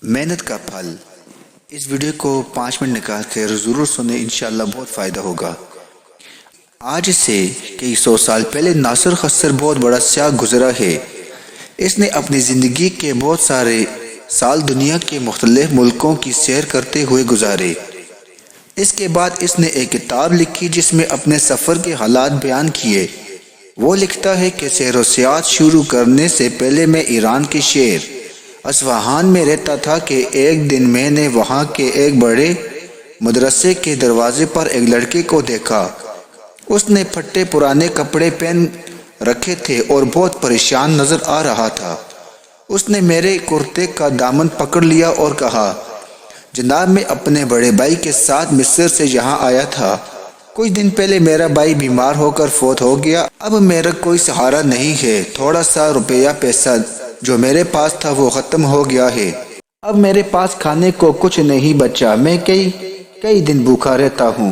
محنت کا پھل۔ اس ویڈیو کو 5 منٹ نکال کر ضرور سنیں، انشاءاللہ بہت فائدہ ہوگا۔ آج سے کئی 100 سال پہلے ناصر خسر بہت بڑا سیاح گزرا ہے۔ اس نے اپنی زندگی کے بہت سارے سال دنیا کے مختلف ملکوں کی سیر کرتے ہوئے گزارے۔ اس کے بعد اس نے ایک کتاب لکھی جس میں اپنے سفر کے حالات بیان کیے۔ وہ لکھتا ہے کہ سیر و سیاحت شروع کرنے سے پہلے میں ایران کے شہر اصفہان میں رہتا تھا کہ ایک دن میں نے وہاں کے ایک بڑے مدرسے کے دروازے پر ایک لڑکے کو دیکھا۔ اس نے پھٹے پرانے کپڑے پہن رکھے تھے اور بہت پریشان نظر آ رہا تھا۔ اس نے میرے کرتے کا دامن پکڑ لیا اور کہا، جناب میں اپنے بڑے بھائی کے ساتھ مصر سے یہاں آیا تھا۔ کچھ دن پہلے میرا بھائی بیمار ہو کر فوت ہو گیا۔ اب میرا کوئی سہارا نہیں ہے۔ تھوڑا سا روپیہ پیسہ جو میرے پاس تھا وہ ختم ہو گیا ہے۔ اب میرے پاس کھانے کو کچھ نہیں بچا۔ میں کئی دن بھوکا رہتا ہوں۔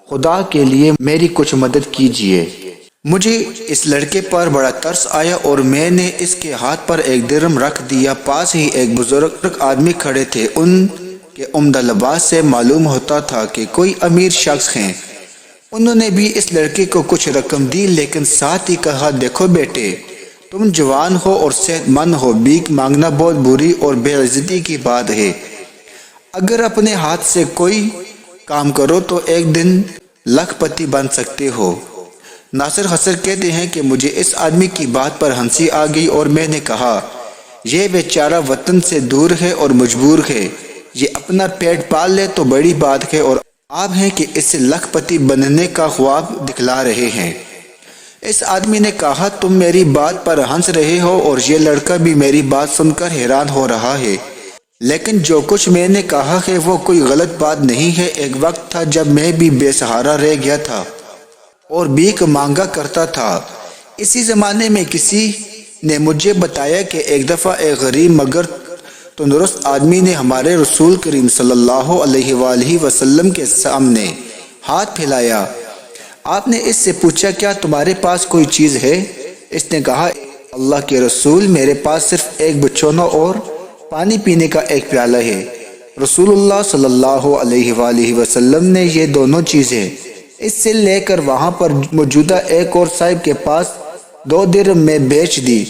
خدا کے لیے میری کچھ مدد کیجیے۔ مجھے اس لڑکے پر بڑا ترس آیا اور میں نے اس کے ہاتھ پر ایک درہم رکھ دیا۔ پاس ہی ایک بزرگ آدمی کھڑے تھے۔ ان کے عمدہ لباس سے معلوم ہوتا تھا کہ کوئی امیر شخص ہیں۔ انہوں نے بھی اس لڑکے کو کچھ رقم دی، لیکن ساتھ ہی کہا، دیکھو بیٹے، تم جوان ہو اور صحت مند ہو، بھیک مانگنا بہت بری اور بے عزتی کی بات ہے۔ اگر اپنے ہاتھ سے کوئی کام کرو تو ایک دن لاکھ پتی بن سکتے ہو۔ ناصر خسر کہتے ہیں کہ مجھے اس آدمی کی بات پر ہنسی آ گئی اور میں نے کہا، یہ بیچارہ وطن سے دور ہے اور مجبور ہے۔ یہ اپنا پیٹ پال لے تو بڑی بات ہے اور آپ ہیں کہ اس سے لاکھ پتی بننے کا خواب دکھلا رہے ہیں۔ اس آدمی نے کہا، تم میری بات پر ہنس رہے ہو اور یہ لڑکا بھی میری بات سن کر حیران ہو رہا ہے، لیکن جو کچھ میں نے کہا ہے وہ کوئی غلط بات نہیں ہے۔ ایک وقت تھا جب میں بھی بے سہارا رہ گیا تھا اور بھیک مانگا کرتا تھا۔ اسی زمانے میں کسی نے مجھے بتایا کہ ایک دفعہ ایک غریب مگر تندرست آدمی نے ہمارے رسول کریم صلی اللہ علیہ وآلہ وسلم کے سامنے ہاتھ پھیلایا۔ آپ نے اس سے پوچھا، کیا تمہارے پاس کوئی چیز ہے؟ اس نے کہا، اللہ کے رسول، میرے پاس صرف ایک بچونا اور پانی پینے کا ایک پیالہ ہے۔ رسول اللہ صلی اللہ علیہ وآلہ وسلم نے یہ دونوں چیزیں اس سے لے کر وہاں پر موجودہ ایک اور صاحب کے پاس 2 درہم میں بیچ دی۔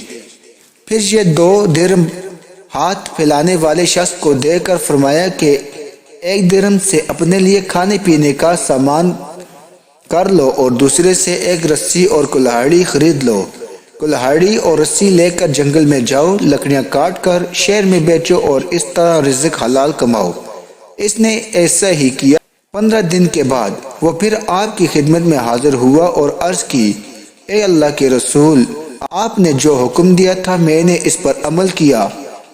پھر یہ 2 درہم ہاتھ پھیلانے والے شخص کو دے کر فرمایا کہ 1 درہم سے اپنے لیے کھانے پینے کا سامان کر لو اور دوسرے سے ایک رسی اور کلہاڑی خرید لو۔ کلہاڑی اور رسی لے کر جنگل میں جاؤ، لکڑیاں کاٹ کر شہر میں بیچو اور اس طرح رزق حلال کماؤ۔ اس نے ایسا ہی کیا۔ 15 دن کے بعد وہ پھر آپ کی خدمت میں حاضر ہوا اور عرض کی، اے اللہ کے رسول، آپ نے جو حکم دیا تھا میں نے اس پر عمل کیا۔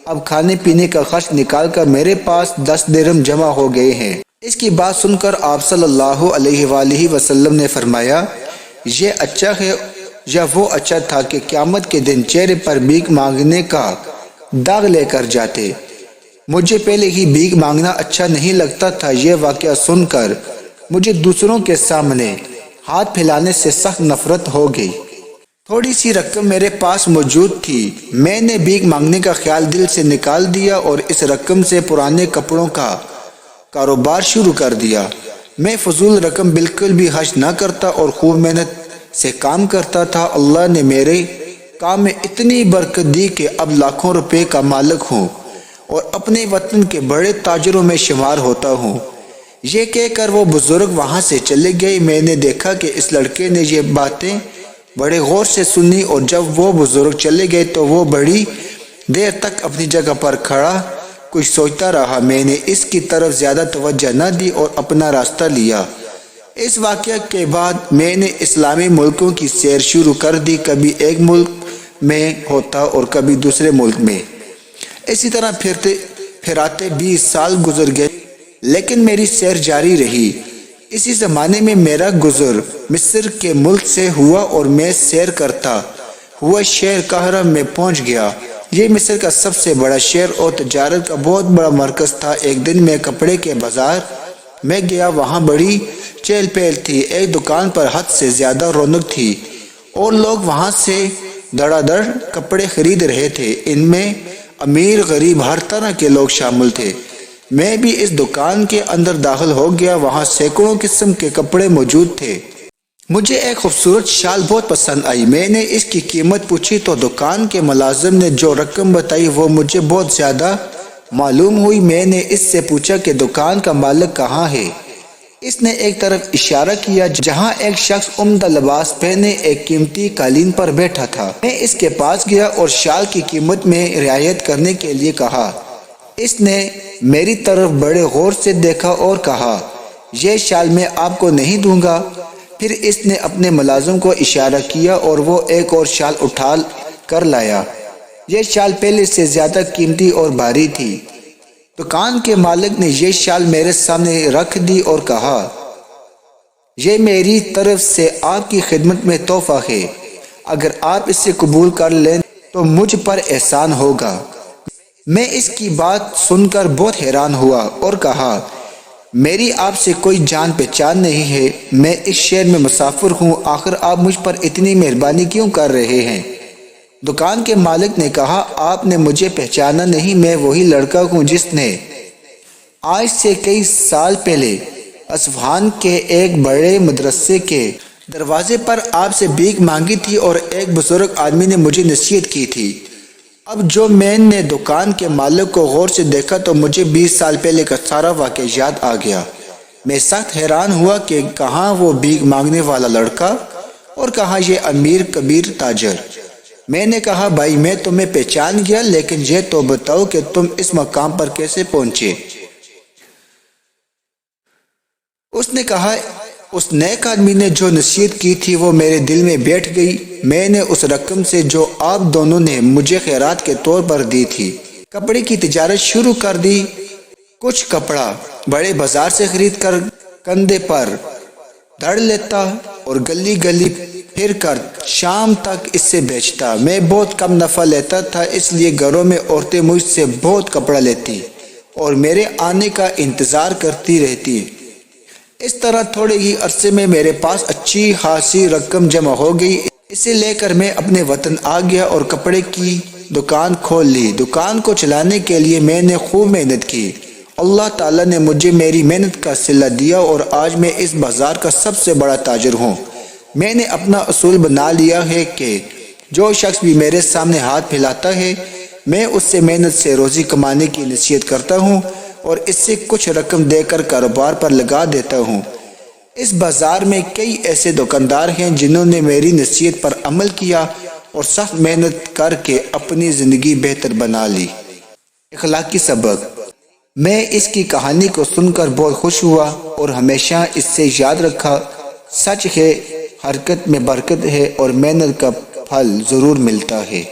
اب کھانے پینے کا خرچ نکال کر میرے پاس 10 درہم جمع ہو گئے ہیں۔ اس کی بات سن کر آپ صلی اللہ علیہ وآلہ وسلم نے فرمایا، یہ اچھا ہے یا وہ اچھا تھا کہ قیامت کے دن چہرے پر بھیک مانگنے کا داغ لے کر جاتے۔ مجھے پہلے ہی بھیک مانگنا اچھا نہیں لگتا تھا۔ یہ واقعہ سن کر مجھے دوسروں کے سامنے ہاتھ پھیلانے سے سخت نفرت ہو گئی۔ تھوڑی سی رقم میرے پاس موجود تھی۔ میں نے بھیک مانگنے کا خیال دل سے نکال دیا اور اس رقم سے پرانے کپڑوں کا کاروبار شروع کر دیا۔ میں فضول رقم بالکل بھی خرچ نہ کرتا اور خوب محنت سے کام کرتا تھا۔ اللہ نے میرے کام میں اتنی برکت دی کہ اب لاکھوں روپے کا مالک ہوں اور اپنے وطن کے بڑے تاجروں میں شمار ہوتا ہوں۔ یہ کہہ کر وہ بزرگ وہاں سے چلے گئے۔ میں نے دیکھا کہ اس لڑکے نے یہ باتیں بڑے غور سے سنی اور جب وہ بزرگ چلے گئے تو وہ بڑی دیر تک اپنی جگہ پر کھڑا کچھ سوچتا رہا۔ میں نے اس کی طرف زیادہ توجہ نہ دی اور اپنا راستہ لیا۔ اس واقعہ کے بعد میں نے اسلامی ملکوں کی سیر شروع کر دی۔ کبھی ایک ملک میں ہوتا اور کبھی دوسرے ملک میں۔ اسی طرح پھراتے 20 سال گزر گئے، لیکن میری سیر جاری رہی۔ اسی زمانے میں میرا گزر مصر کے ملک سے ہوا اور میں سیر کرتا ہوا شہر قاہرہ میں پہنچ گیا۔ یہ مصر کا سب سے بڑا شہر اور تجارت کا بہت بڑا مرکز تھا۔ ایک دن میں کپڑے کے بازار میں گیا، وہاں بڑی چہل پہل تھی۔ ایک دکان پر حد سے زیادہ رونق تھی اور لوگ وہاں سے دھڑا دھڑ کپڑے خرید رہے تھے۔ ان میں امیر غریب ہر طرح کے لوگ شامل تھے۔ میں بھی اس دکان کے اندر داخل ہو گیا، وہاں سینکڑوں قسم کے کپڑے موجود تھے۔ مجھے ایک خوبصورت شال بہت پسند آئی، میں نے اس کی قیمت پوچھی تو دکان کے ملازم نے جو رقم بتائی وہ مجھے بہت زیادہ معلوم ہوئی۔ میں نے اس سے پوچھا کہ دکان کا مالک کہاں ہے؟ اس نے ایک طرف اشارہ کیا جہاں ایک شخص عمدہ لباس پہنے ایک قیمتی قالین پر بیٹھا تھا۔ میں اس کے پاس گیا اور شال کی قیمت میں رعایت کرنے کے لیے کہا۔ اس نے میری طرف بڑے غور سے دیکھا اور کہا، یہ شال میں آپ کو نہیں دوں گا۔ پھر اس نے اپنے ملازم کو اشارہ کیا اور وہ ایک اور شال اٹھا کر لایا۔ یہ شال پہلے سے زیادہ قیمتی اور بھاری تھی۔ دکان کے مالک نے یہ شال میرے سامنے رکھ دی اور کہا، یہ میری طرف سے آپ کی خدمت میں تحفہ ہے، اگر آپ اسے قبول کر لیں تو مجھ پر احسان ہوگا۔ میں اس کی بات سن کر بہت حیران ہوا اور کہا، میری آپ سے کوئی جان پہچان نہیں ہے، میں اس شہر میں مسافر ہوں، آخر آپ مجھ پر اتنی مہربانی کیوں کر رہے ہیں؟ دکان کے مالک نے کہا، آپ نے مجھے پہچانا نہیں، میں وہی لڑکا ہوں جس نے آج سے کئی سال پہلے اصفہان کے ایک بڑے مدرسے کے دروازے پر آپ سے بھیک مانگی تھی اور ایک بزرگ آدمی نے مجھے نصیحت کی تھی۔ اب جو میں نے دکان کے مالک کو غور سے دیکھا تو مجھے 20 سال پہلے کا سارا واقعہ یاد آ گیا۔ میں سخت حیران ہوا کہ کہاں وہ بھیک مانگنے والا لڑکا اور کہاں یہ امیر کبیر تاجر۔ میں نے کہا، بھائی میں تمہیں پہچان گیا، لیکن یہ تو بتاؤ کہ تم اس مقام پر کیسے پہنچے؟ اس نے کہا، اس نیک آدمی نے جو نصیحت کی تھی وہ میرے دل میں بیٹھ گئی۔ میں نے اس رقم سے جو آپ دونوں نے مجھے خیرات کے طور پر دی تھی کپڑے کی تجارت شروع کر دی۔ کچھ کپڑا بڑے بازار سے خرید کر کندھے پر دھڑ لیتا اور گلی گلی پھر کر شام تک اس سے بیچتا۔ میں بہت کم نفع لیتا تھا، اس لیے گھروں میں عورتیں مجھ سے بہت کپڑا لیتی اور میرے آنے کا انتظار کرتی رہتی۔ اس طرح تھوڑے ہی عرصے میں میرے پاس اچھی خاصی رقم جمع ہو گئی۔ اسے لے کر میں اپنے وطن آ گیا اور کپڑے کی دکان کھول لی۔ دکان کو چلانے کے لیے میں نے خوب محنت کی۔ اللہ تعالیٰ نے مجھے میری محنت کا صلہ دیا اور آج میں اس بازار کا سب سے بڑا تاجر ہوں۔ میں نے اپنا اصول بنا لیا ہے کہ جو شخص بھی میرے سامنے ہاتھ پھیلاتا ہے میں اس سے محنت سے روزی کمانے کی نصیحت کرتا ہوں اور اس سے کچھ رقم دے کر کاروبار پر لگا دیتا ہوں۔ اس بازار میں کئی ایسے دکاندار ہیں جنہوں نے میری نصیحت پر عمل کیا اور سخت محنت کر کے اپنی زندگی بہتر بنا لی۔ اخلاقی سبق۔ میں اس کی کہانی کو سن کر بہت خوش ہوا اور ہمیشہ اس سے یاد رکھا، سچ ہے، حرکت میں برکت ہے اور محنت کا پھل ضرور ملتا ہے۔